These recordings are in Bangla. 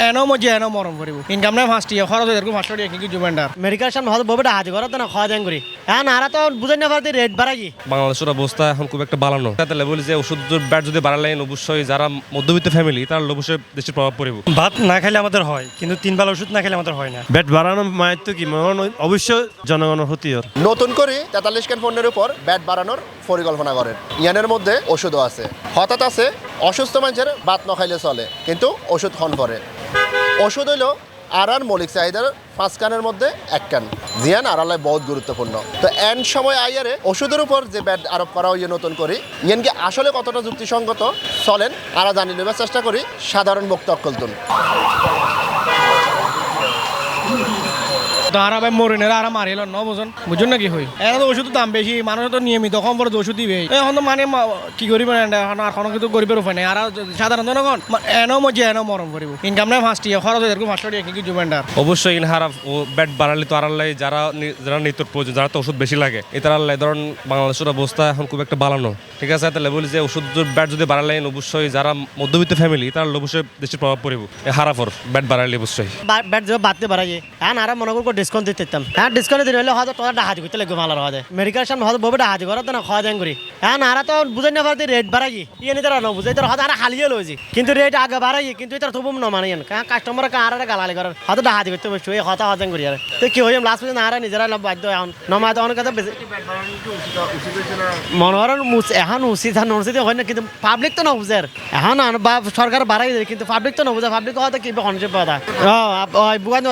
এনো মজে এনো মরম করিব ইনকাম নাই 5 টাকা খরচ এরকম 5 টাকা কি জুবেন্ডার মেডিকেল সামনে হয়তো ববেটা হাজি করে তো না খাওয়া দেন করি হ্যাঁ নারা তো বুঝেন না পারতে রেট বাড়াই বাংলাদেশের অবস্থা এখন খুব একটা ভালো নয় তাহলে বলি যে ওষুধ ব্যাট যদি বাড়ালেন অবশ্যই যারা মধ্যবিত্ত ফ্যামিলি তার অবশ্যই দেশের প্রভাব পড়বে। ভাত না খেলে আমাদের হয়, কিন্তু 3 বেলা ওষুধ না খেলে আমাদের হয় না। ব্যাট বাড়ানো মায়ের তো কি অবশ্যই জনগণের ক্ষতি হয়। নতুন করে 43 কেন পণ্যের উপর ব্যাট বাড়ানোর পরিকল্পনা করেন। ইয়ানের মধ্যে ওষুধও আছে। হঠাৎ আছে অসুস্থ মানুষের ভাত না খাইলে চলে, কিন্তু ওষুধ খন করে। ওষুধ হইল আর মৌলিক চাহিদার 5 কানের মধ্যে 1 কান, জিয়ান আড়ালে বহুত গুরুত্বপূর্ণ। তো এন সময় আইয়ারে ওষুধের উপর যে ব্যাট আরোপ করা হইয়ে নতুন করে ইয়ানকে আসলে কতটা যুক্তিসঙ্গত চলেন আরা জানি নেবার চেষ্টা করি সাধারণ বক্তব্য তুন। তারা ভাই মরিনের আর মারিল ন বুঝুন বুঝুন না কি হই এখন তো ওষুধের দাম বেশি, মানুষ তো নিয়মিত কম পরে ওষুধ দিবে এখন তো মানে কি করিব এখন আর কোনো কিছু গরিবের উপায় নেই। আর সাধারণ জনগণ এনো মজে এনো মরম করিব ইনকাম নাই 5 টাকা খরচ এরকম 5 টাকা কি জুবেন্ডার অবশ্যই ইনহারা ব্যাট বাড়ালে তো আড়ালে যারা নিত্য প্রয়োজন যারা তো ওষুধ বেশি লাগে এটার আল্লাহ ধরুন বাংলাদেশের অবস্থা এখন খুব একটা ভালো নয়, ঠিক আছে। তাহলে বলি যে ওষুধ ব্যাট যদি বাড়ালেন অবশ্যই যারা মধ্যবিত্ত ফ্যামিলি তার অবশ্যই দেশের প্রভাব পড়বে। হারাফর ব্যাট বাড়ালে অবশ্যই ব্যাট যে বাড়তে বাড়াই হ্যাঁ নারা মনে করবো ডিসকাউন্ট দিতাম হ্যাঁ ডিসকাউন্ট দিলে হলে হয়তো তোরা হাজি করতে লাগবে মালার হতে মেডিকেল সামনে হয়তো ববেটা হাজি করে তো না খাওয়া দেন করি হ্যাঁ নারা তো বুঝেন না পারতে রেট বাড়াই ইয়ে নিতে না বুঝাই তোর হয়তো আর হালিয়ে লইছি কিন্তু রেট আগে বাড়াই কিন্তু এটা তবু ন মানে কাস্টমার কার গালালি করার হয়তো হাজি করতে বসে ওই হতা হতেন করি আর তো কি হইম লাস্ট পর্যন্ত নারা নিজেরা বাধ্য এখন নমায় তো অনেক কথা বেশি মনে করেন এখন উচিত আর অনুচিত হয় না, কিন্তু পাবলিক তো না বুঝে এখন বা সরকার বাড়াই দেয় কিন্তু পাবলিক তো না বুঝে। পাবলিক হয়তো কি অনুচিত কথা বুঝান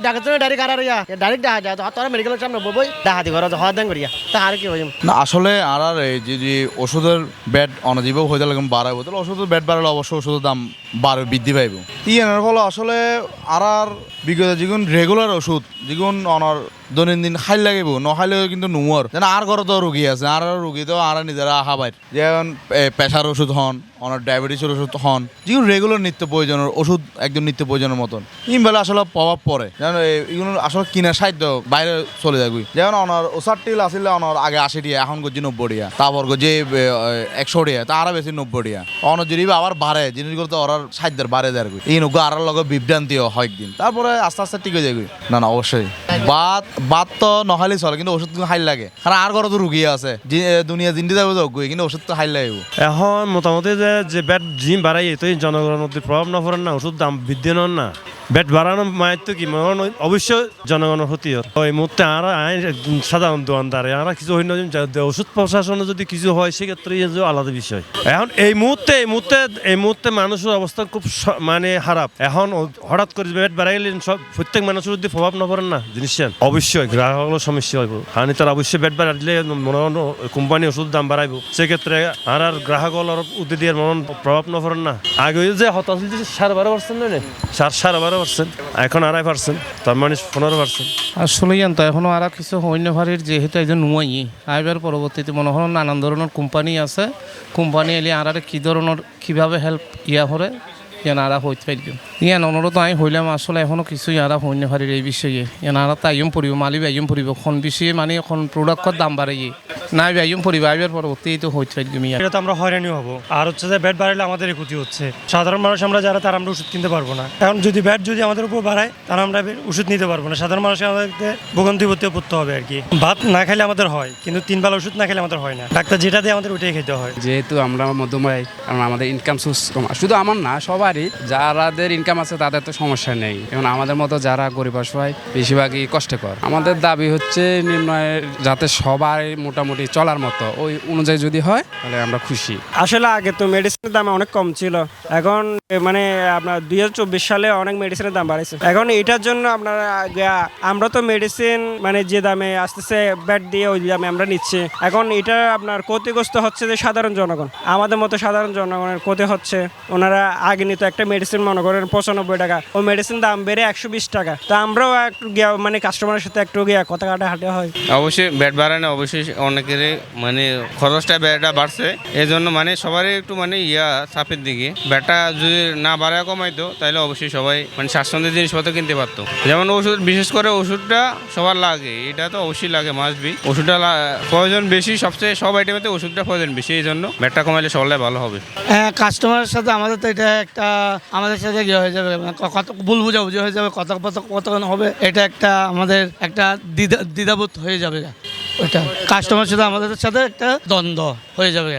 ডাকার জন্য ডাইরেক্ট আর ডাইরেক্ট দেখা যায় তোরা মেডিকেলের সামনে বই দেখা দি ঘর হওয়া দেন করিয়া তা আর কি হইম না আসলে আর যদি ওষুধের ব্যাট অনাজীব হয়ে গেলে বাড়াবো তাহলে ওষুধের ব্যাট বাড়ালে অবশ্যই ওষুধের দাম বৃদ্ধি পাইব। এর ফলে আসলে আর বিগত যেগুন রেগুলার ওষুধ যেগুন অনার দৈনন্দিন খাই লাগিব নখাইলে কিন্তু নুমর যেন আর ঘরে তো রুগী আছে আর রুগী তো আর নিজেরা আহা বাইর যেমন প্রেশার ওষুধ হন অনার ডায়াবেটিসের ওষুধ হন যেগুলো রেগুলার নিত্য প্রয়োজনের ওষুধ একদম নিত্য প্রয়োজনের মতন ইনবেলা আসলে প্রভাব পড়ে যেমন এগুলো আসলে কিনা সাহায্য বাইরে চলে যাবি যেমন অনার ওষার টিল আসলে অনার আগে 80 টাকা এখন করছি 90 টাকা তারপর যে 100 টাকা তা আরো বেশি 90 টাকা অনার যদি আবার বাড়ে জিনিসগুলো তো ওরার সাহায্যের বাড়ে দেয় এই নৌকা আর লগে বিভ্রান্তি হয় একদিন তারপরে আস্তে আস্তে ঠিক হয়ে যাবে। না না অবশ্যই বাদ তো নখাইলে চলে কিন্তু ওষুধ হাইল লাগে কারণ আর ঘরে তো রুগী আছে দুনিয়া জিন্দি যাবে তো কিন্তু ওষুধ তো হাইল লাগবে। এখন মোটামুটি যে ব্যাট জিম বাড়াই তো জনগণের মধ্যে প্রভাব না পড়েন না ওষুধ দাম বৃদ্ধি নন না ব্যাট বাড়ানো মায়ের তো কি অবশ্যই জনগণের ক্ষতি হয় ওই মুহূর্তে আর সাধারণ দোকানদারে আর কিছু হয় না ওষুধ প্রশাসনে যদি কিছু হয় সেক্ষেত্রে আলাদা বিষয়। এখন এই মুহূর্তে মানুষের অবস্থা খুব মানে খারাপ। এখন হঠাৎ করে ব্যাট বাড়াইলে সব প্রত্যেক মানুষের যদি প্রভাব না পড়েন না জিনিসটা অবশ্যই গ্রাহকের সমস্যা হইব। হানি তার অবশ্যই ব্যাট বাড়াইলে মনে হয় কোম্পানি ওষুধ দাম বাড়াইব সেক্ষেত্রে আর গ্রাহকের উদ্যোগ দিয়ে মনে প্রভাব না পড়েন না। আগে যে হতাশ 12.5% নয় 12.5% এখন 2.5% তার মানে 15%। আসলে জানতো এখনো আর কিছু অন্য ভারির যেহেতু একজন নুয়াই আইবার পরবর্তীতে মনে হয় নানান ধরনের কোম্পানি আছে কোম্পানি এলে আর কী ধরনের কীভাবে হেল্প করে ইয়ানারা হইতে পারবে ইয়ান অনুরোধ আমি হইলাম আসলে এখনো কিছু ইয়ারা হইন্য ভারির এই বিষয়ে ইয়ানারা তাইম পড়ব মালি বাইম পড়ব এখন বিষয়ে মানে এখন প্রোডাক্টের দাম বাড়াই নাই বাইম পড়ব আইবার পরবর্তী তো হইতে পারবে এটা তো আমরা হয়রানি হবো আর হচ্ছে যে ব্যাট বাড়ালে আমাদের ক্ষতি হচ্ছে সাধারণ মানুষ আমরা যারা তারা আমরা ওষুধ কিনতে পারবো না। এখন যদি ব্যাট যদি আমাদের উপর বাড়ায় তাহলে আমরা ওষুধ নিতে পারবো না, সাধারণ মানুষের আমাদেরকে ভোগান্তিবর্তীও পড়তে হবে আর কি। ভাত না খেলে আমাদের হয় কিন্তু 3 বেলা ওষুধ না খেলে আমাদের হয় না, ডাক্তার যেটা দিয়ে আমাদের ওইটাই খেতে হয়। যেহেতু আমরা মধ্যময় কারণ আমাদের ইনকাম সোর্স কম, শুধু আমার না সবারই যাদের ইনকাম আছে তাদের তো সমস্যা নেই, এবং আমাদের মতো যারা গরিব অসহায় বেশিরভাগই কষ্টকর। আমাদের দাবি হচ্ছে নিম্ন যাতে সবাই মোটামুটি চলার মতো ওই অনুযায়ী যদি হয় তাহলে আমরা খুশি। আসলে আগে তো মেডিসিনের দাম অনেক কম ছিল, এখন মানে আপনার 2024 সালে অনেক মেডিসিনের দাম বাড়ছে। এখন এটার জন্য আপনার আমরা তো মেডিসিন মানে যে দামে আসতেছে ব্যাট দিয়ে ওই দামে আমরা নিচ্ছি। এখন এটা আপনার ক্ষতিগ্রস্ত হচ্ছে যে সাধারণ জনগণ, আমাদের মতো সাধারণ জনগণের ক্ষতি হচ্ছে। ওনারা আগে নিত একটা মেডিসিন মনে করেন 95 টাকা, ওই মেডিসিন দাম বেড়ে 120 টাকা। তো আমরাও একটু গিয়া মানে কাস্টমারের সাথে একটু গিয়া কথা কাটা হাঁটে হয়। অবশ্যই ব্যাট বাড়ানো অবশ্যই অনেকেরই মানে খরচটা ব্যাটটা বাড়ছে, এই জন্য মানে সবারই একটু মানে চাপের দিকে। ব্যাটটা যদি না বাড়ায় কমাইতো তাহলে অবশ্যই সবাই মানে স্বাচ্ছন্দ্যের জিনিসপত্র কিনতে পারতো। যেমন ওষুধ, বিশেষ করে ওষুধটা সবার লাগে, এটা তো অবশ্যই লাগে, মাস্ট বি। ওষুধটা প্রয়োজন বেশি, সবচেয়ে সব আইটেমেতে ওষুধটা প্রয়োজন বেশি, এই জন্য ব্যাটটা কমাইলে সবাই ভালো হবে। কাস্টমারের সাথে আমাদের তো এটা একটা আমাদের সাথে হয়ে যাবে, কত ভুল বুঝাবুঝি হয়ে যাবে, কতক্ষণ হবে, এটা একটা আমাদের একটা দ্বিধাবোধ হয়ে যাবে। ওইটা কাস্টমার সাথে আমাদের সাথে একটা দ্বন্দ্ব হয়ে যাবে।